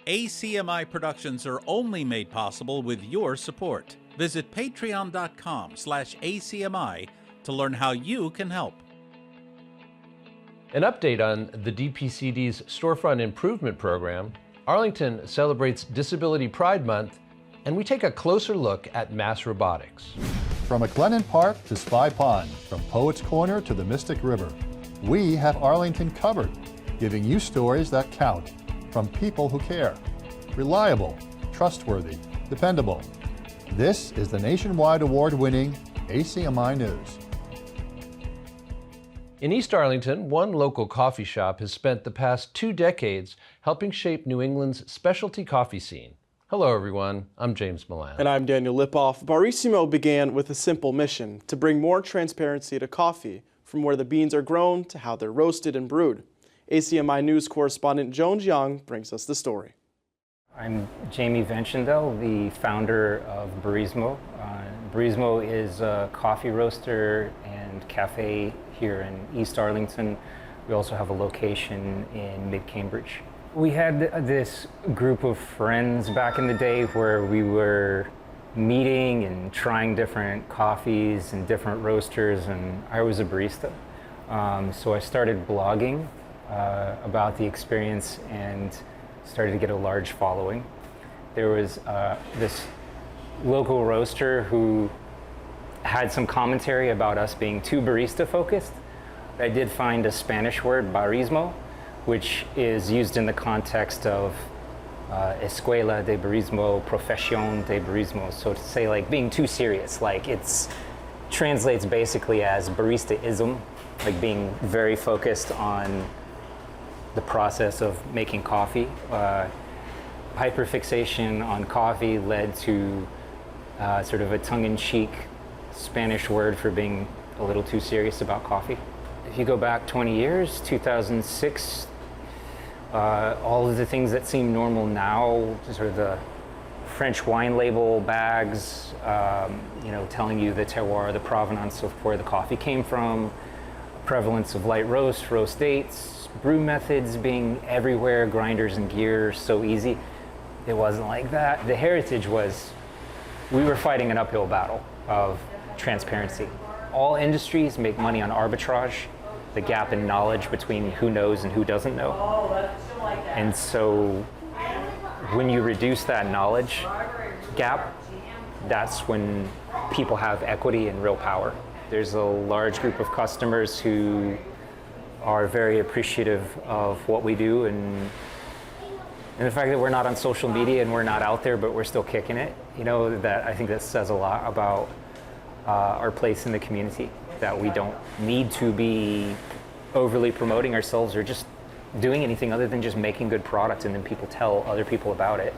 ACMi productions are only made possible with your support. Visit patreon.com/ACMi to learn how you can help. An update on the DPCD's Storefront Improvement Program. Arlington celebrates Disability Pride Month, and we take a closer look at MassRobotics. From McLennan Park to Spy Pond, from Poets Corner to the Mystic River, we have Arlington covered, giving you stories that count from people who care. Reliable, trustworthy, dependable. This is the nationwide award-winning ACMi News. In East Arlington, one local coffee shop has spent the past 2 decades helping shape New England's specialty coffee scene. Hello everyone, I'm James Milan. And I'm Daniel Lipoff. Barismo began with a simple mission: to bring more transparency to coffee, from where the beans are grown to how they're roasted and brewed. ACMi News correspondent Jones Young brings us the story. I'm Jamie Venchendel, the founder of Barismo. Barismo is a coffee roaster and cafe here in East Arlington. We also have a location in mid-Cambridge. We had this group of friends back in the day where we were meeting and trying different coffees and different roasters, and I was a barista. So I started blogging about the experience and started to get a large following. There was this local roaster who had some commentary about us being too barista focused. I did find a Spanish word, barismo, which is used in the context of escuela de barismo, profesión de barismo. So to say like being too serious, like it's translates basically as baristaism, like being very focused on the process of making coffee. Hyperfixation on coffee led to sort of a tongue-in-cheek Spanish word for being a little too serious about coffee. If you go back 20 years, 2006, all of the things that seem normal now, sort of the French wine label bags, telling you the terroir, the provenance of where the coffee came from, prevalence of light roast, roast dates, brew methods being everywhere, grinders and gears so easy. It wasn't like that. The heritage was, we were fighting an uphill battle of transparency. All industries make money on arbitrage, the gap in knowledge between who knows and who doesn't know. And so when you reduce that knowledge gap, that's when people have equity and real power. There's a large group of customers who are very appreciative of what we do, and the fact that we're not on social media and we're not out there, but we're still kicking it, that I think that says a lot about our place in the community, that we don't need to be overly promoting ourselves or just doing anything other than just making good products and then people tell other people about it.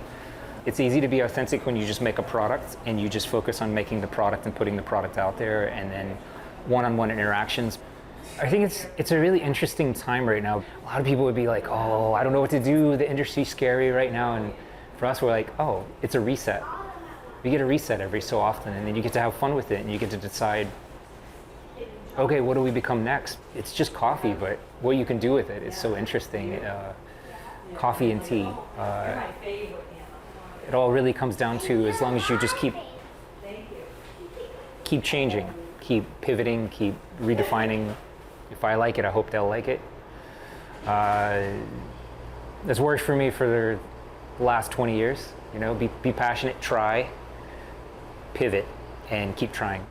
It's easy to be authentic when you just make a product and you just focus on making the product and putting the product out there, and then one-on-one interactions. I think it's a really interesting time right now. A lot of people would be like, oh, I don't know what to do, the industry's scary right now, and for us we're like, oh, it's a reset. We get a reset every so often, and then you get to have fun with it and you get to decide, okay, what do we become next? It's just coffee, but what you can do with it is so interesting. Coffee and tea. It all really comes down to, as long as you just keep changing, keep pivoting, keep redefining. If I like it, I hope they'll like it. That's worked for me for the last 20 years. Be passionate, try, pivot, and keep trying.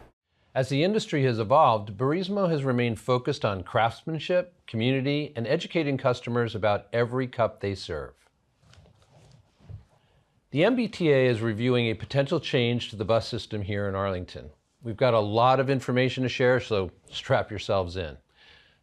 As the industry has evolved, Barismo has remained focused on craftsmanship, community, and educating customers about every cup they serve. The MBTA is reviewing a potential change to the bus system here in Arlington. We've got a lot of information to share, so strap yourselves in.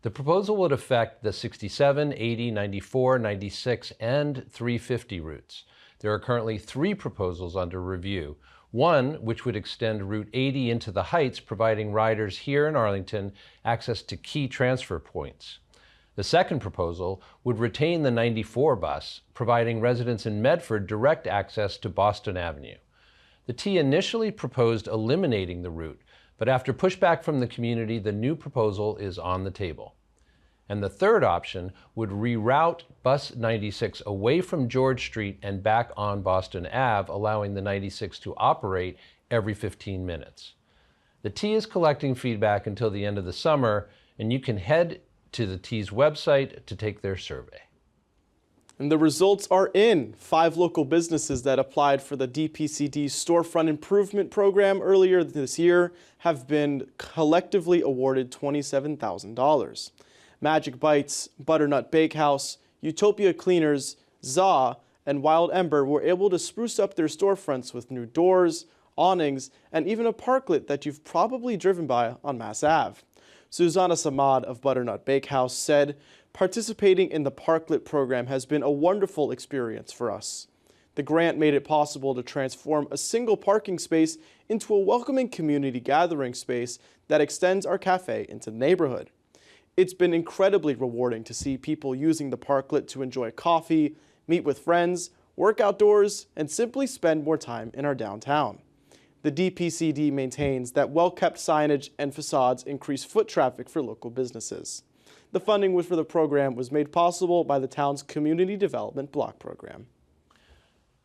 The proposal would affect the 67, 80, 94, 96, and 350 routes. There are currently 3 proposals under review. One, which would extend Route 80 into the Heights, providing riders here in Arlington access to key transfer points. The second proposal would retain the 94 bus, providing residents in Medford direct access to Boston Avenue. The T initially proposed eliminating the route, but after pushback from the community, the new proposal is on the table. And the third option would reroute bus 96 away from George Street and back on Boston Ave, allowing the 96 to operate every 15 minutes. The T is collecting feedback until the end of the summer, and you can head to the T's website to take their survey. And the results are in. 5 local businesses that applied for the DPCD Storefront Improvement Program earlier this year have been collectively awarded $27,000. Magic Bites, Butternut Bakehouse, Utopia Cleaners, ZA, and Wild Ember were able to spruce up their storefronts with new doors, awnings, and even a parklet that you've probably driven by on Mass Ave. Susanna Samad of Butternut Bakehouse said, "Participating in the parklet program has been a wonderful experience for us. The grant made it possible to transform a single parking space into a welcoming community gathering space that extends our cafe into the neighborhood. It's been incredibly rewarding to see people using the parklet to enjoy coffee, meet with friends, work outdoors, and simply spend more time in our downtown." The DPCD maintains that well-kept signage and facades increase foot traffic for local businesses. The funding for the program was made possible by the town's Community Development Block Program.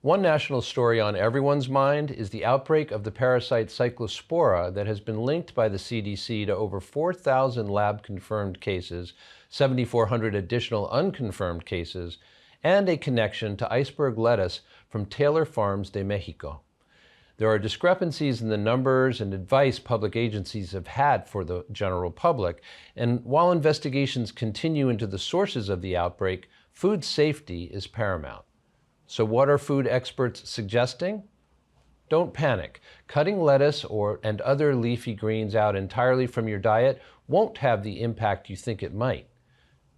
One national story on everyone's mind is the outbreak of the parasite Cyclospora that has been linked by the CDC to over 4,000 lab-confirmed cases, 7,400 additional unconfirmed cases, and a connection to iceberg lettuce from Taylor Farms de Mexico. There are discrepancies in the numbers and advice public agencies have had for the general public, and while investigations continue into the sources of the outbreak, food safety is paramount. So what are food experts suggesting? Don't panic. Cutting lettuce and other leafy greens out entirely from your diet won't have the impact you think it might.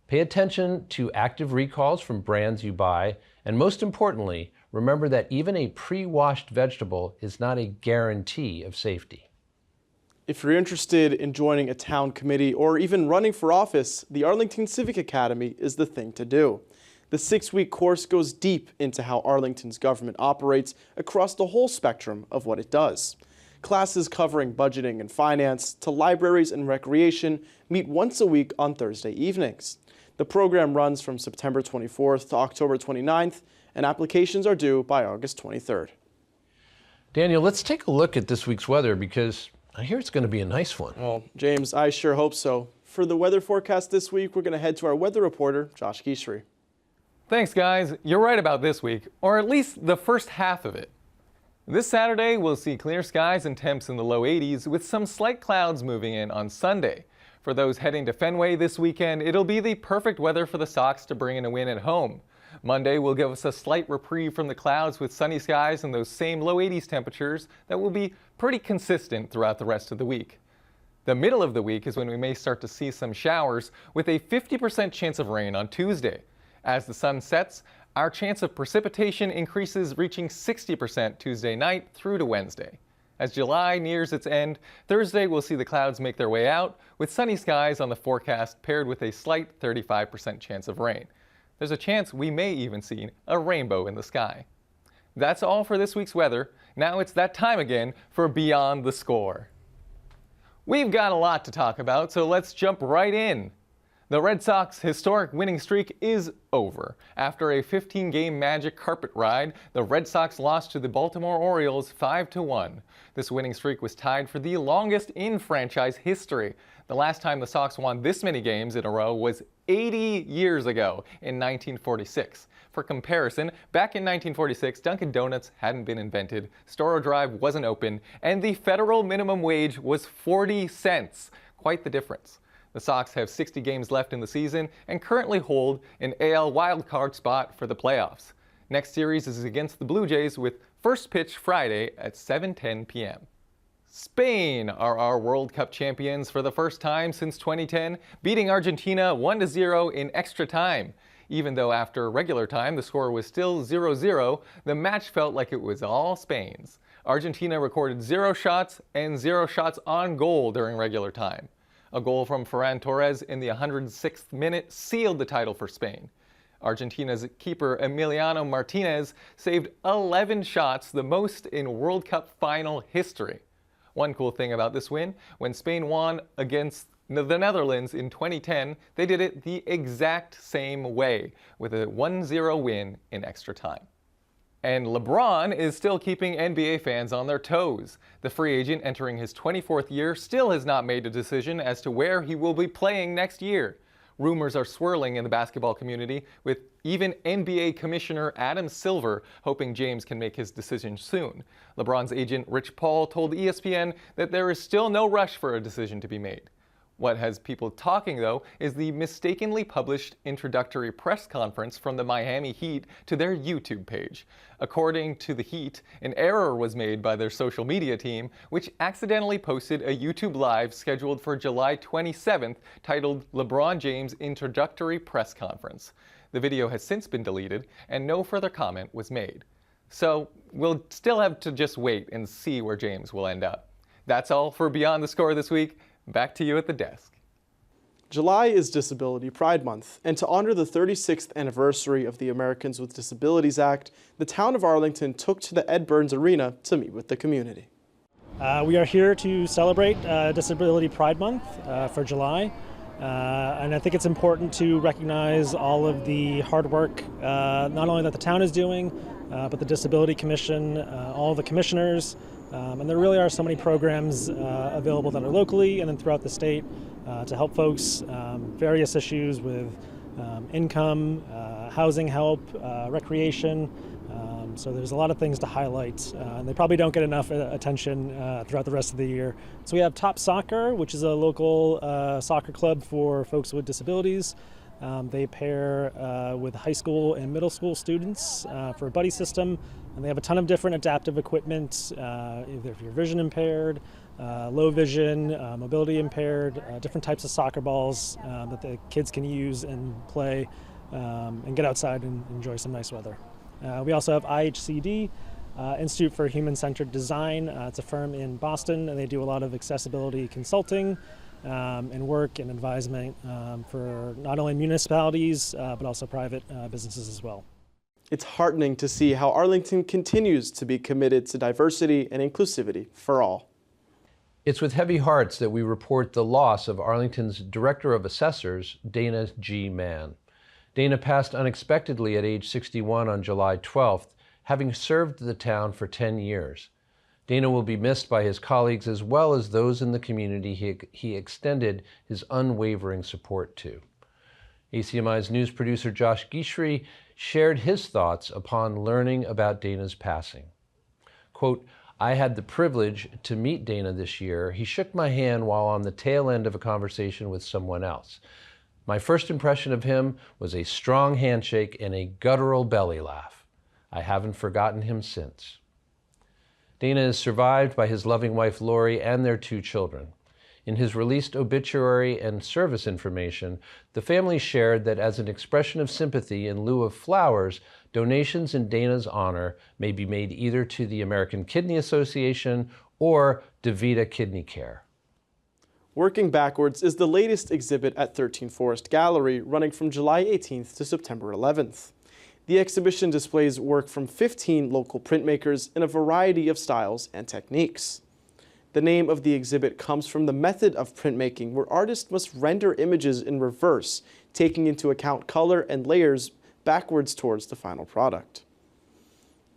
Pay attention to active recalls from brands you buy, and most importantly, remember that even a pre-washed vegetable is not a guarantee of safety. If you're interested in joining a town committee or even running for office, the Arlington Civic Academy is the thing to do. The 6-week course goes deep into how Arlington's government operates across the whole spectrum of what it does. Classes covering budgeting and finance to libraries and recreation meet once a week on Thursday evenings. The program runs from September 24th to October 29th, and applications are due by August 23rd. Daniel, let's take a look at this week's weather because I hear it's going to be a nice one. Well, James, I sure hope so. For the weather forecast this week, we're going to head to our weather reporter, Josh Gishri. Thanks, guys. You're right about this week, or at least the first half of it. This Saturday, we'll see clear skies and temps in the low 80s with some slight clouds moving in on Sunday. For those heading to Fenway this weekend, it'll be the perfect weather for the Sox to bring in a win at home. Monday will give us a slight reprieve from the clouds with sunny skies and those same low 80s temperatures that will be pretty consistent throughout the rest of the week. The middle of the week is when we may start to see some showers with a 50% chance of rain on Tuesday. As the sun sets, our chance of precipitation increases, reaching 60% Tuesday night through to Wednesday. As July nears its end, Thursday we'll see the clouds make their way out with sunny skies on the forecast paired with a slight 35% chance of rain. There's a chance we may even see a rainbow in the sky. That's all for this week's weather. Now it's that time again for Beyond the Score. We've got a lot to talk about, so let's jump right in. The Red Sox' historic winning streak is over. After a 15-game Magic carpet ride, the Red Sox lost to the Baltimore Orioles 5-1. This winning streak was tied for the longest in franchise history. The last time the Sox won this many games in a row was 80 years ago in 1946. For comparison, back in 1946, Dunkin' Donuts hadn't been invented, Storrow Drive wasn't open, and the federal minimum wage was 40 cents. Quite the difference. The Sox have 60 games left in the season and currently hold an AL wildcard spot for the playoffs. Next series is against the Blue Jays with first pitch Friday at 7:10 p.m. Spain are our World Cup champions for the first time since 2010, beating Argentina 1-0 in extra time. Even though after regular time the score was still 0-0, the match felt like it was all Spain's. Argentina recorded 0 shots and 0 shots on goal during regular time. A goal from Ferran Torres in the 106th minute sealed the title for Spain. Argentina's keeper Emiliano Martinez saved 11 shots, the most in World Cup final history. One cool thing about this win, when Spain won against the Netherlands in 2010, they did it the exact same way, with a 1-0 win in extra time. And LeBron is still keeping NBA fans on their toes. The free agent entering his 24th year still has not made a decision as to where he will be playing next year. Rumors are swirling in the basketball community, with even NBA Commissioner Adam Silver hoping James can make his decision soon. LeBron's agent Rich Paul told ESPN that there is still no rush for a decision to be made. What has people talking, though, is the mistakenly published introductory press conference from the Miami Heat to their YouTube page. According to the Heat, an error was made by their social media team, which accidentally posted a YouTube Live scheduled for July 27th titled LeBron James Introductory Press Conference. The video has since been deleted, and no further comment was made. So we'll still have to just wait and see where James will end up. That's all for Beyond the Score this week. Back to you at the desk. July is Disability Pride Month, and to honor the 36th anniversary of the Americans with Disabilities Act, the town of Arlington took to the Ed Burns Arena to meet with the community. We are here to celebrate Disability Pride Month for July, and I think it's important to recognize all of the hard work, not only that the town is doing, but the Disability Commission, all the commissioners, and there really are so many programs available that are locally and then throughout the state to help folks, various issues with income, housing help, recreation. So there's a lot of things to highlight, and they probably don't get enough attention throughout the rest of the year. So we have Top Soccer, which is a local soccer club for folks with disabilities. They pair with high school and middle school students for a buddy system, and they have a ton of different adaptive equipment, either if you're vision impaired, low vision, mobility impaired, different types of soccer balls that the kids can use and play and get outside and enjoy some nice weather. We also have IHCD, Institute for Human-Centered Design. It's a firm in Boston, and they do a lot of accessibility consulting and work and advisement for not only municipalities, but also private businesses as well. It's heartening to see how Arlington continues to be committed to diversity and inclusivity for all. It's with heavy hearts that we report the loss of Arlington's Director of Assessors, Dana G. Mann. Dana passed unexpectedly at age 61 on July 12th, having served the town for 10 years. Dana will be missed by his colleagues as well as those in the community he extended his unwavering support to. ACMi's news producer Josh Gishri shared his thoughts upon learning about Dana's passing. Quote, "I had the privilege to meet Dana this year. He shook my hand while on the tail end of a conversation with someone else. My first impression of him was a strong handshake and a guttural belly laugh. I haven't forgotten him since." Dana is survived by his loving wife Lori and their 2 children. In his released obituary and service information, the family shared that as an expression of sympathy in lieu of flowers, donations in Dana's honor may be made either to the American Kidney Association or DaVita Kidney Care. Working Backwards is the latest exhibit at 13 Forest Gallery, running from July 18th to September 11th. The exhibition displays work from 15 local printmakers in a variety of styles and techniques. The name of the exhibit comes from the method of printmaking, where artists must render images in reverse, taking into account color and layers backwards towards the final product.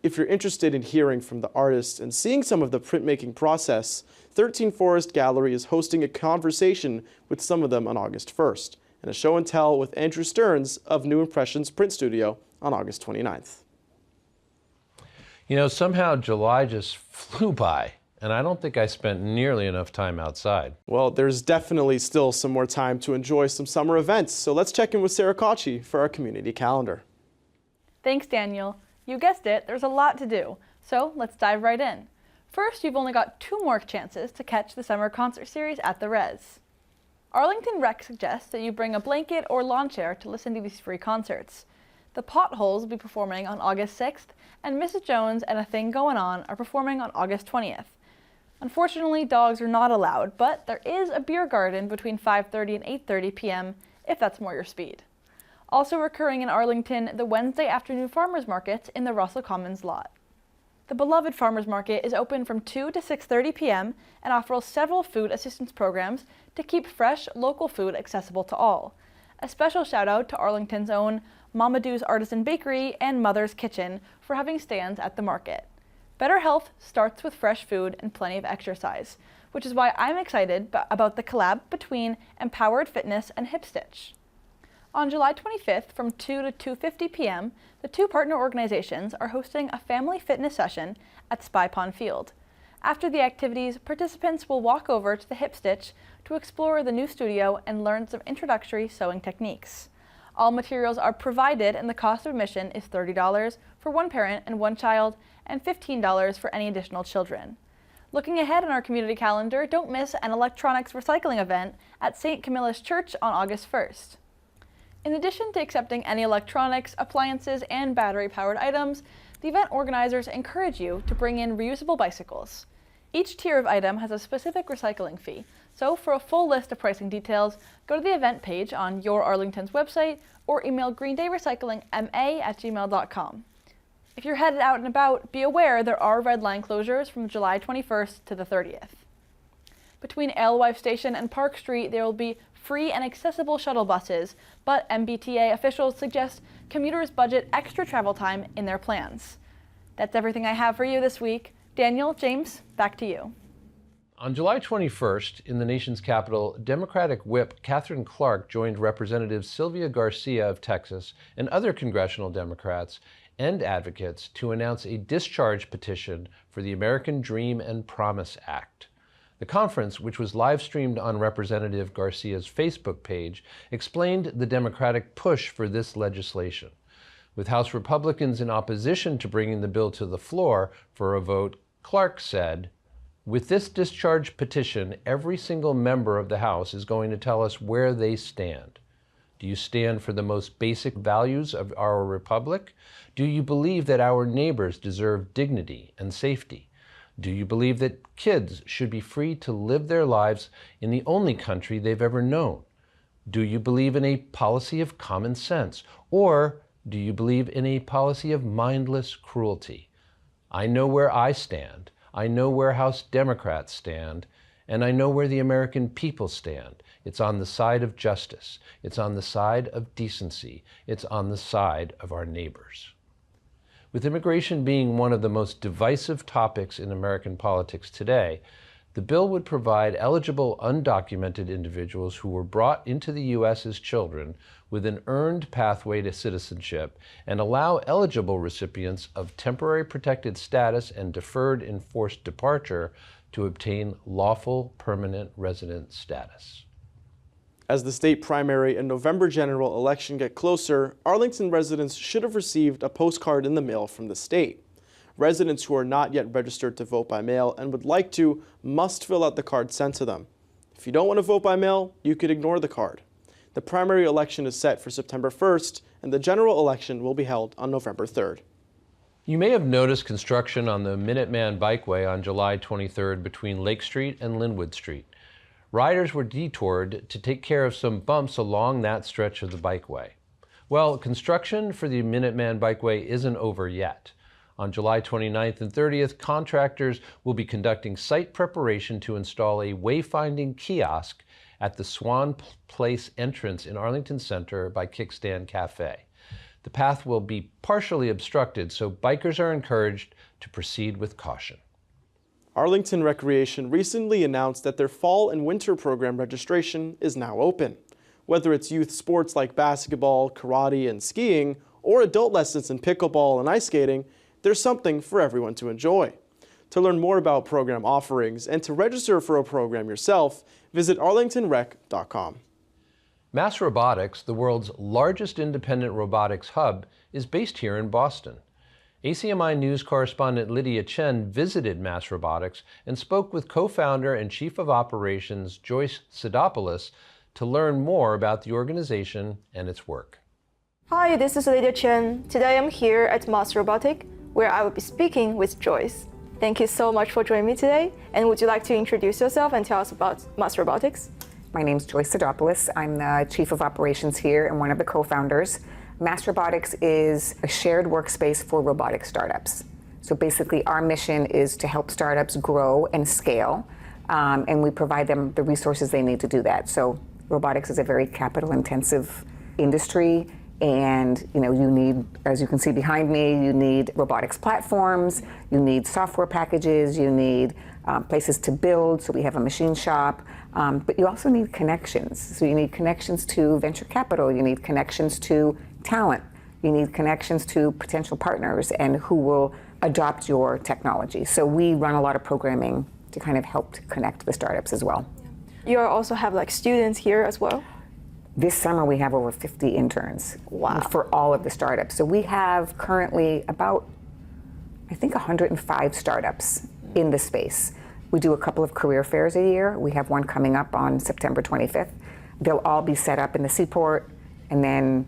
If you're interested in hearing from the artists and seeing some of the printmaking process, 13 Forest Gallery is hosting a conversation with some of them on August 1st, and a show and tell with Andrew Stearns of New Impressions Print Studio on August 29th. You know, somehow July just flew by, and I don't think I spent nearly enough time outside. Well, there's definitely still some more time to enjoy some summer events, so let's check in with Sarah Kochi for our community calendar. Thanks, Daniel. You guessed it, there's a lot to do, so let's dive right in. First, you've only got 2 more chances to catch the summer concert series at the Res. Arlington Rec suggests that you bring a blanket or lawn chair to listen to these free concerts. The Potholes will be performing on August 6th, and Mrs. Jones and A Thing Going On are performing on August 20th. Unfortunately, dogs are not allowed, but there is a beer garden between 5:30 and 8:30 p.m. if that's more your speed. Also recurring in Arlington, the Wednesday afternoon farmers market in the Russell Commons lot. The beloved farmers market is open from 2 to 6:30 p.m. and offers several food assistance programs to keep fresh, local food accessible to all. A special shout out to Arlington's own Mamadou's Artisan Bakery and Mother's Kitchen for having stands at the market. Better health starts with fresh food and plenty of exercise, which is why I'm excited about the collab between Empowered Fitness and Hip Stitch. On July 25th from 2 to 2:50 p.m., the two partner organizations are hosting a family fitness session at Spy Pond Field. After the activities, participants will walk over to the Hip Stitch to explore the new studio and learn some introductory sewing techniques. All materials are provided and the cost of admission is $30 for one parent and one child and $15 for any additional children. Looking ahead in our community calendar, don't miss an electronics recycling event at St. Camilla's Church on August 1st. In addition to accepting any electronics, appliances, and battery-powered items, the event organizers encourage you to bring in reusable bicycles. Each tier of item has a specific recycling fee, so for a full list of pricing details, go to the event page on Your Arlington's website or email greendayrecyclingma@gmail.com. If you're headed out and about, be aware there are red line closures from July 21st to the 30th. Between Alewife Station and Park Street, there will be free and accessible shuttle buses, but MBTA officials suggest commuters budget extra travel time in their plans. That's everything I have for you this week. Daniel, James, back to you. On July 21st, in the nation's capital, Democratic Whip Catherine Clark joined Representative Sylvia Garcia of Texas and other congressional Democrats and advocates to announce a discharge petition for the American Dream and Promise Act. The conference, which was live-streamed on Representative Garcia's Facebook page, explained the Democratic push for this legislation. With House Republicans in opposition to bringing the bill to the floor for a vote, Clark said, "With this discharge petition, every single member of the House is going to tell us where they stand. Do you stand for the most basic values of our republic? Do you believe that our neighbors deserve dignity and safety? Do you believe that kids should be free to live their lives in the only country they've ever known? Do you believe in a policy of common sense? Or do you believe in a policy of mindless cruelty? I know where I stand. I know where House Democrats stand. And I know where the American people stand. It's on the side of justice. It's on the side of decency. It's on the side of our neighbors." With immigration being one of the most divisive topics in American politics today, the bill would provide eligible undocumented individuals who were brought into the U.S. as children with an earned pathway to citizenship and allow eligible recipients of temporary protected status and deferred enforced departure to obtain lawful permanent resident status. As the state primary and November general election get closer, Arlington residents should have received a postcard in the mail from the state. Residents who are not yet registered to vote by mail and would like to must fill out the card sent to them. If you don't want to vote by mail, you could ignore the card. The primary election is set for September 1st, and the general election will be held on November 3rd. You may have noticed construction on the Minuteman Bikeway on July 23rd between Lake Street and Linwood Street. Riders were detoured to take care of some bumps along that stretch of the bikeway. Well, construction for the Minuteman Bikeway isn't over yet. On July 29th and 30th, contractors will be conducting site preparation to install a wayfinding kiosk at the Swan Place entrance in Arlington Center by Kickstand Cafe. The path will be partially obstructed, so bikers are encouraged to proceed with caution. Arlington Recreation recently announced that their fall and winter program registration is now open. Whether it's youth sports like basketball, karate, and skiing, or adult lessons in pickleball and ice skating, there's something for everyone to enjoy. To learn more about program offerings and to register for a program yourself, visit arlingtonrec.com. MassRobotics, the world's largest independent robotics hub, is based here in Boston. ACMi News correspondent Lydia Chen visited MassRobotics and spoke with co-founder and chief of operations Joyce Sidopoulos to learn more about the organization and its work. Hi, this is Lydia Chen. Today I'm here at MassRobotics, where I will be speaking with Joyce. Thank you so much for joining me today. And would you like to introduce yourself and tell us about MassRobotics? My name is Joyce Sidopoulos. I'm the chief of operations here and one of the co-founders. MassRobotics is a shared workspace for robotic startups. So basically our mission is to help startups grow and scale, and we provide them the resources they need to do that. So robotics is a very capital intensive industry, and you need, as you can see behind me, you need robotics platforms, you need software packages, you need places to build, so we have a machine shop, but you also need connections. So you need connections to venture capital, you need connections to talent, you need connections to potential partners and who will adopt your technology. So we run a lot of programming to kind of help to connect the startups as well. You also have like students here as well? This summer we have over 50 interns. Wow. For all of the startups. So we have currently about, I think, 105 startups in the space. We do a couple of career fairs a year. We have one coming up on September 25th. They'll all be set up in the seaport, and then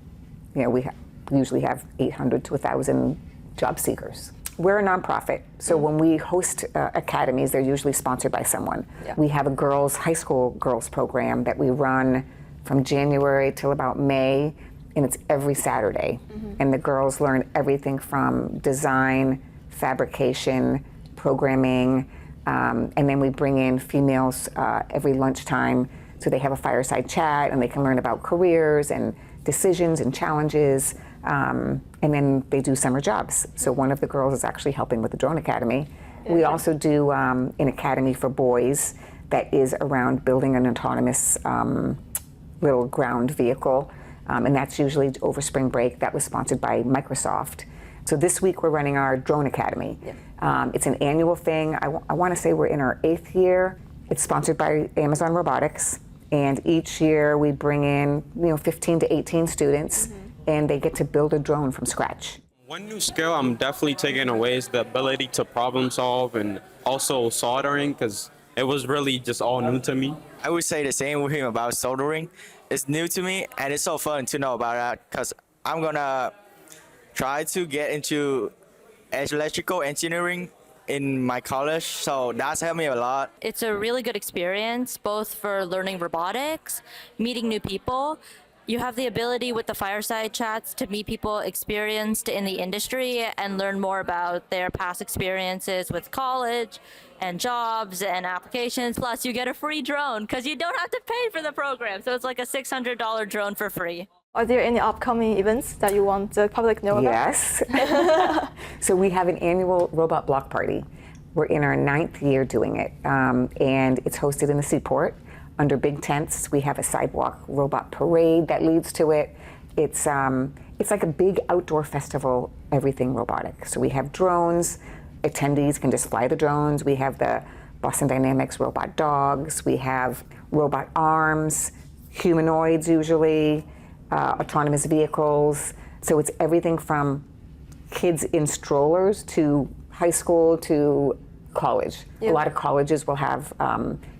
we usually have 800 to 1,000 job seekers. We're a nonprofit, so when we host academies, they're usually sponsored by someone. Yeah. We have a high school girls program that we run from January till about May, and it's every Saturday. And the girls learn everything from design, fabrication, programming, and then we bring in females every lunchtime, so they have a fireside chat and they can learn about careers and decisions and challenges. And then they do summer jobs. So one of the girls is actually helping with the Drone Academy. We also do an academy for boys that is around building an autonomous little ground vehicle. And that's usually over spring break. That was sponsored by Microsoft. So this week we're running our Drone Academy. It's an annual thing. I want to say we're in our 8th year. It's sponsored by Amazon Robotics. And each year we bring in 15 to 18 students, and they get to build a drone from scratch. One new skill I'm definitely taking away is the ability to problem solve and also soldering, because it was really just all new to me. I would say the same with him about soldering. It's new to me, and it's so fun to know about that, because I'm gonna try to get into electrical engineering in my college, so that's helped me a lot. It's a really good experience, both for learning robotics, meeting new people. You have the ability with the fireside chats to meet people experienced in the industry and learn more about their past experiences with college and jobs and applications. Plus, you get a free drone because you don't have to pay for the program. So it's like a $600 drone for free. Are there any upcoming events that you want the public to know about? Yes. So we have an annual robot block party. We're in our 9th year doing it, and it's hosted in the seaport. Under big tents, we have a sidewalk robot parade that leads to it. It's like a big outdoor festival, everything robotic. So we have drones, attendees can just fly the drones. We have the Boston Dynamics robot dogs. We have robot arms, humanoids usually, autonomous vehicles. So it's everything from kids in strollers to high school to college. A lot of colleges will have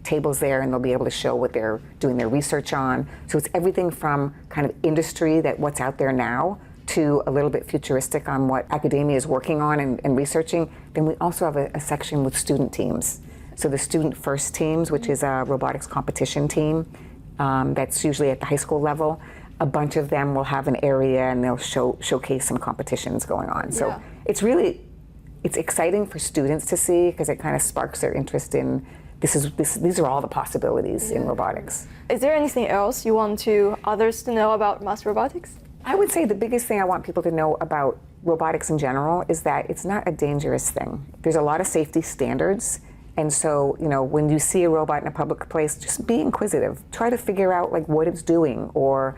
tables there, and they'll be able to show what they're doing their research on. So it's everything from kind of industry, that what's out there now, to a little bit futuristic on what academia is working on and researching. Then we also have a section with student teams. So the student first teams, which is a robotics competition team, that's usually at the high school level. A bunch of them will have an area, and they'll showcase some competitions going on. So it's exciting for students to see, because it kind of sparks their interest in these are all the possibilities in robotics. Is there anything else you want others to know about MassRobotics? I would say the biggest thing I want people to know about robotics in general is that it's not a dangerous thing. There's a lot of safety standards, and so when you see a robot in a public place, just be inquisitive. Try to figure out what it's doing, or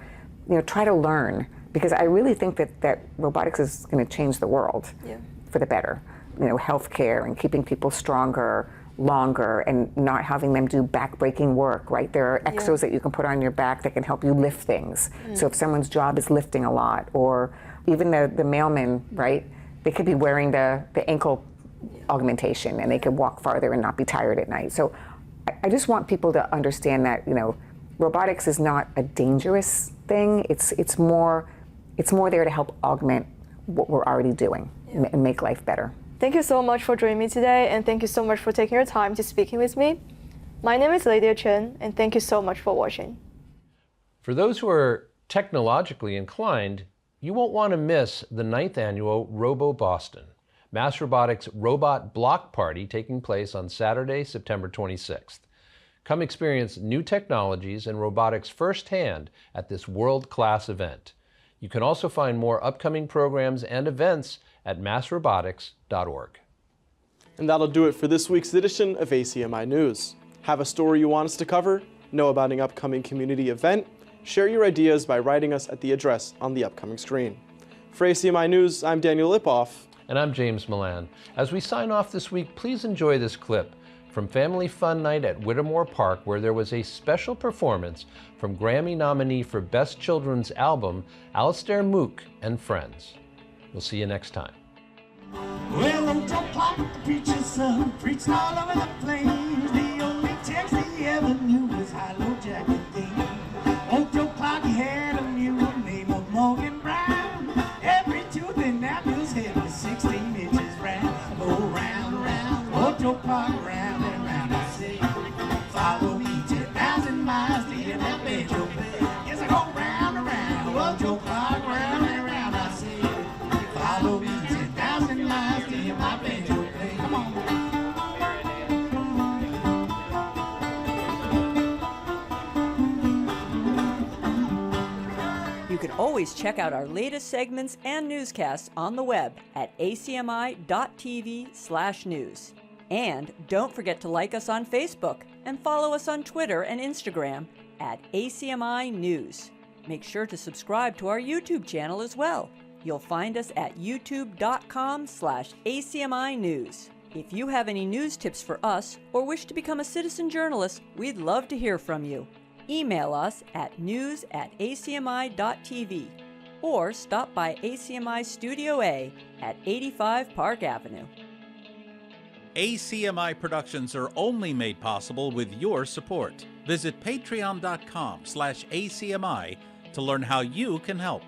try to learn, because I really think that robotics is going to change the world for the better. Healthcare and keeping people stronger, longer, and not having them do back-breaking work, right? There are exos that you can put on your back that can help you lift things. So if someone's job is lifting a lot, or even the mailman, right? They could be wearing the ankle augmentation, and they could walk farther and not be tired at night. So I just want people to understand that, robotics is not a dangerous thing. It's more there to help augment what we're already doing and make life better. Thank you so much for joining me today, and thank you so much for taking your time to speaking with me. My name is Lydia Chen, and thank you so much for watching. For those who are technologically inclined, you won't want to miss the 9th annual Robo Boston. MassRobotics Robot Block Party taking place on Saturday, September 26th. Come experience new technologies and robotics firsthand at this world-class event. You can also find more upcoming programs and events at massrobotics.org. And that'll do it for this week's edition of ACMi News. Have a story you want us to cover? Know about an upcoming community event? Share your ideas by writing us at the address on the upcoming screen. For ACMi News, I'm Daniel Lipoff. And I'm James Milan. As we sign off this week, please enjoy this clip from Family Fun Night at Whittemore Park, where there was a special performance from Grammy nominee for Best Children's Album, Alastair, Moock and Friends. We'll see you next time. Well, old Joe Clark, the preacher's son, preaching all over the plains. The only text he ever knew was high-low jack and thing. Old Joe Clark, he had a mule named Morgan Brown. Every tooth in that mule's head was 16 inches round. Go round, round, old Joe Clark, round and round. I say, follow me 10,000 miles to hear that banjo play. Yes, I go round and round, old Joe Clark, round and round. I say, follow me 10,000 miles to hear my banjo play. Come on. You can always check out our latest segments and newscasts on the web at acmi.tv/news. And don't forget to like us on Facebook and follow us on Twitter and Instagram at ACMi News. Make sure to subscribe to our YouTube channel as well. You'll find us at youtube.com/ACMi News. If you have any news tips for us or wish to become a citizen journalist, we'd love to hear from you. Email us at news@acmi.tv or stop by ACMI Studio A at 85 Park Avenue. ACMi productions are only made possible with your support. Visit patreon.com/ACMi to learn how you can help.